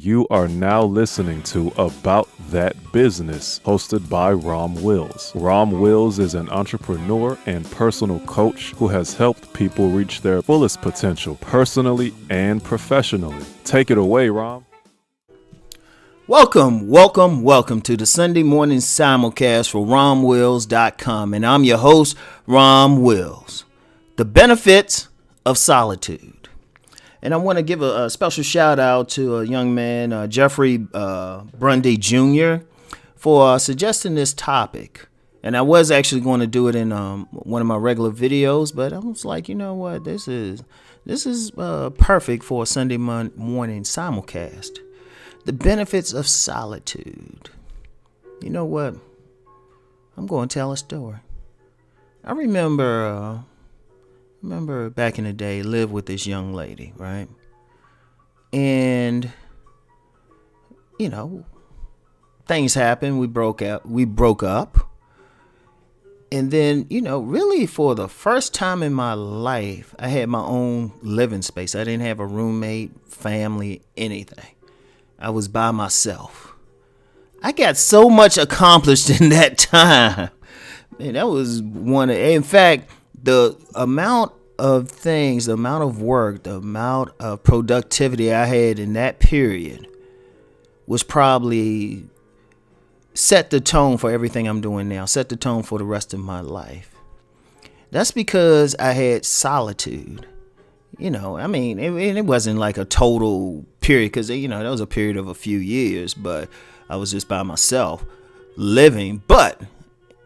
You are now listening to About That Business, hosted by Rom Wills. Rom Wills is an entrepreneur and personal coach who has helped people reach their fullest potential, personally and professionally. Take it away, Rom. Welcome to the Sunday morning simulcast for RomWills.com, and I'm your host, Rom Wills. The Benefits of Solitude. And I want to give a special shout out to a young man, Jeffrey Grundy Jr., for suggesting this topic. And I was actually going to do it in one of my regular videos, but I was like, you know what, this is perfect for a Sunday morning simulcast. The benefits of solitude. You know what? I'm going to tell a story. I remember back in the day, lived with this young lady, right? And, you know, things happened. We broke up. And then, you know, really for the first time in my life, I had my own living space. I didn't have a roommate, family, anything. I was by myself. I got so much accomplished in that time. Man, that was in fact, the amount of things, the amount of work, the amount of productivity I had in that period was probably set the tone for everything I'm doing now, set the tone for the rest of my life. That's because I had solitude. You know, I mean, it wasn't like a total period because, you know, that was a period of a few years, but I was just by myself living. But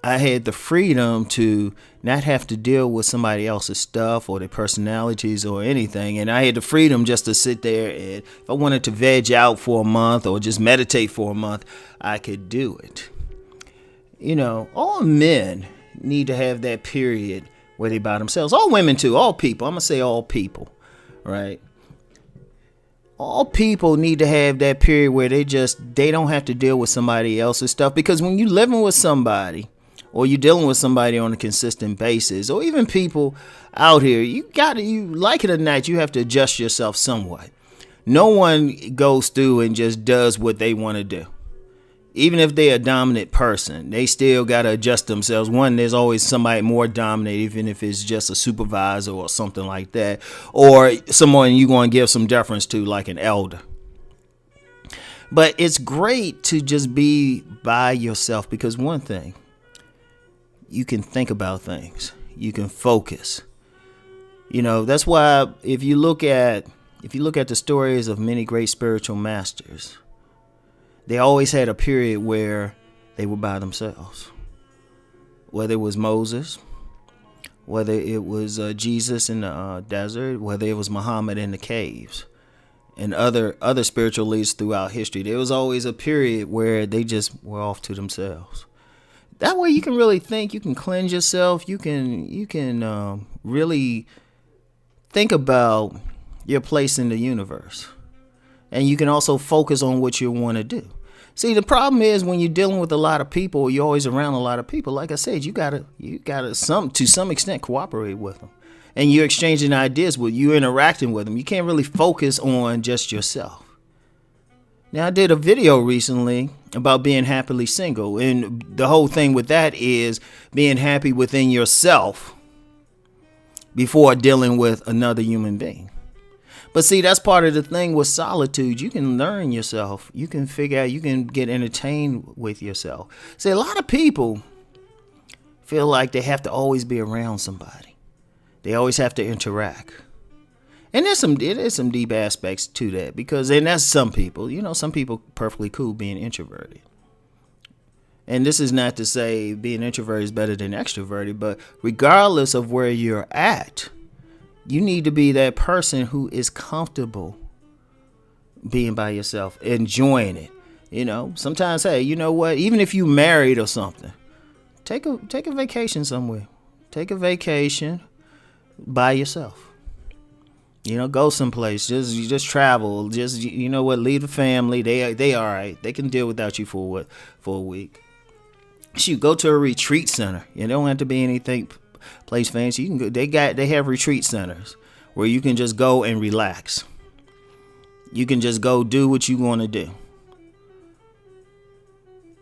I had the freedom to not have to deal with somebody else's stuff or their personalities or anything. And I had the freedom just to sit there, and if I wanted to veg out for a month or just meditate for a month, I could do it. You know, all men need to have that period where they by themselves. All women too, all people. I'm going to say all people, right? All people need to have that period where they don't have to deal with somebody else's stuff. Because when you're living with somebody, or you're dealing with somebody on a consistent basis, or even people out here, you like it or not, you have to adjust yourself somewhat. No one goes through and just does what they want to do. Even if they're a dominant person, they still got to adjust themselves. One, there's always somebody more dominant, even if it's just a supervisor or something like that, or someone you're going to give some deference to, like an elder. But it's great to just be by yourself because one thing, you can think about things. You can focus. You know, that's why if you look at the stories of many great spiritual masters, they always had a period where they were by themselves. Whether it was Moses, whether it was Jesus in the desert, whether it was Muhammad in the caves, and other spiritual leaders throughout history, there was always a period where they just were off to themselves. That way you can really think, you can cleanse yourself, you can really think about your place in the universe. And you can also focus on what you want to do. See, the problem is when you're dealing with a lot of people, or you're always around a lot of people, like I said, you gotta to some extent cooperate with them. And you're exchanging ideas with, you're interacting with them. You can't really focus on just yourself. Now, I did a video recently about being happily single, and the whole thing with that is being happy within yourself before dealing with another human being. But see, that's part of the thing with solitude. You can learn yourself. You can figure out, you can get entertained with yourself. See, a lot of people feel like they have to always be around somebody. They always have to interact. And there's some deep aspects to that because, and that's some people, you know, some people perfectly cool being introverted. And this is not to say being introverted is better than extroverted, but regardless of where you're at, you need to be that person who is comfortable being by yourself, enjoying it. You know, sometimes, hey, you know what? Even if you married or something, take a vacation somewhere. Take a vacation by yourself. You know, go someplace. Just travel. Just, you know what? Leave the family. They all right. They can deal without you for a week. Shoot, go to a retreat center. You don't have to be anything place fancy. You can go. They have retreat centers where you can just go and relax. You can just go do what you want to do.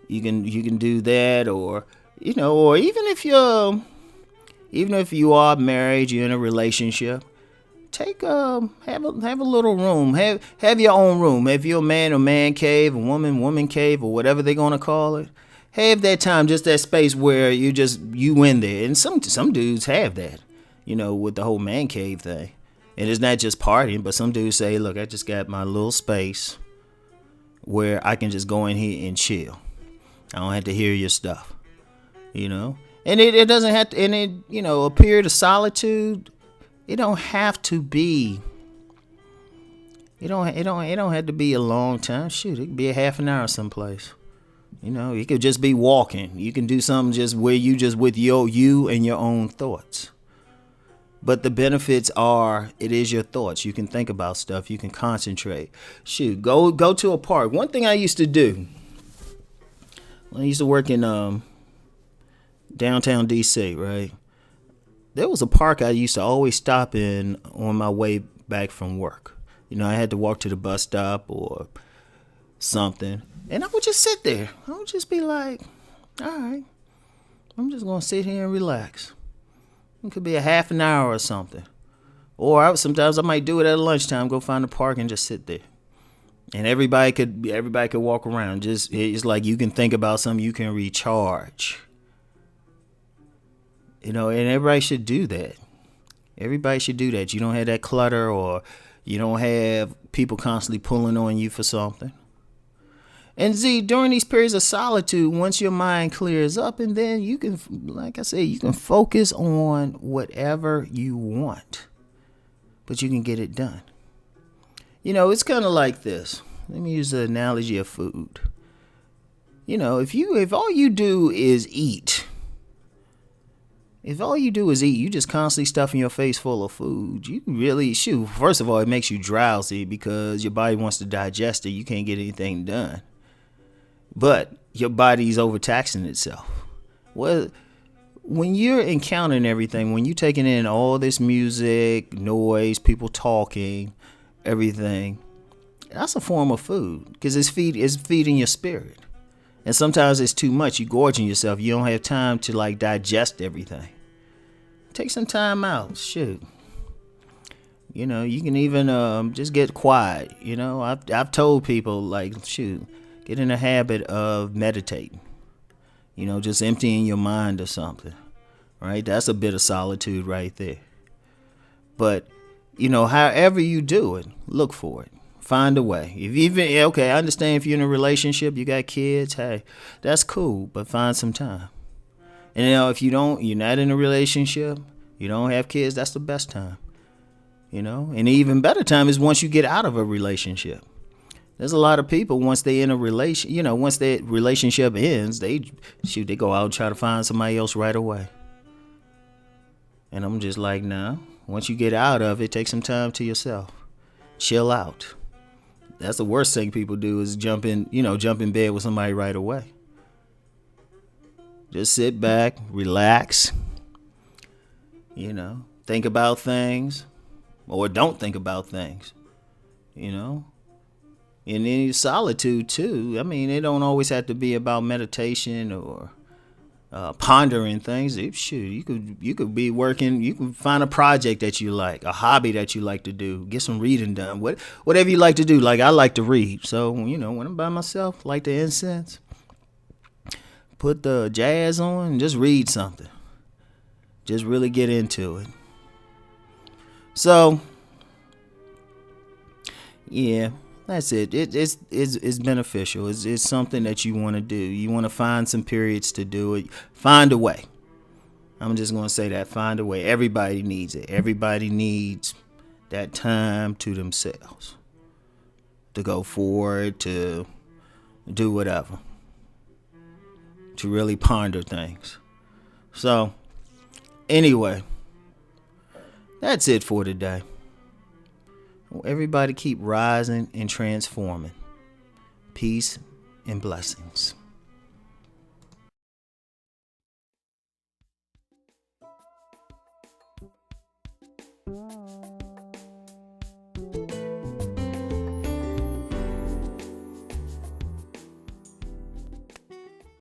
You can do that, or or even if you are married, you're in a relationship. Take have a little room. Have your own room. If you're a man cave, a woman cave, or whatever they're gonna call it. Have that time, just that space where you in there. And some dudes have that, with the whole man cave thing. And it's not just partying, but some dudes say, look, I just got my little space where I can just go in here and chill. I don't have to hear your stuff, And it doesn't have to, and a period of solitude, it don't have to be, it don't have to be a long time. Shoot, it could be a half an hour someplace. It could just be walking. You can do something just where you just with you and your own thoughts. But the benefits are, it is your thoughts. You can think about stuff. You can concentrate. Shoot, go to a park. One thing I used to do, when I used to work in downtown D.C., right? There was a park I used to always stop in on my way back from work. I had to walk to the bus stop or something. And I would just sit there. I would just be like, all right, I'm just going to sit here and relax. It could be a half an hour or something. Or sometimes I might do it at lunchtime, go find a park and just sit there. And everybody could walk around. It's like you can think about something, you can recharge. And everybody should do that. Everybody should do that. You don't have that clutter, or you don't have people constantly pulling on you for something. And during these periods of solitude, once your mind clears up, and then you can, like I said, you can focus on whatever you want, but you can get it done. It's kind of like this. Let me use the analogy of food. If all you do is eat, you just constantly stuffing your face full of food. You really, first of all, it makes you drowsy because your body wants to digest it. You can't get anything done. But your body's overtaxing itself. Well, when you're encountering everything, when you're taking in all this music, noise, people talking, everything, that's a form of food because it's feeding your spirit. And sometimes it's too much. You're gorging yourself. You don't have time to digest everything. Take some time out. Shoot. You can even just get quiet. I've told people get in the habit of meditating. Just emptying your mind or something. Right? That's a bit of solitude right there. But, however you do it, look for it. Find a way. I understand if you're in a relationship, you got kids, hey, that's cool, but find some time. And if you're not in a relationship, you don't have kids, that's the best time. And even better time is once you get out of a relationship. There's a lot of people once they in a once that relationship ends, they go out and try to find somebody else right away. And I'm just like, nah. Once you get out of it, take some time to yourself. Chill out. That's the worst thing people do is jump in bed with somebody right away. Just sit back, relax. Think about things, or don't think about things. And in solitude too. I mean, it don't always have to be about meditation or pondering things. You could be working. You can find a project that you like, a hobby that you like to do. Get some reading done. Whatever you like to do. Like I like to read, so when I'm by myself, light the incense, put the jazz on, and just read something. Just really get into it. So, yeah. That's it. It's beneficial. It's something that you want to do. You want to find some periods to do it. Find a way. I'm just going to say that. Find a way. Everybody needs it. Everybody needs that time to themselves. To go forward, to do whatever. To really ponder things. So, anyway, that's it for today. Everybody keep rising and transforming. Peace and blessings.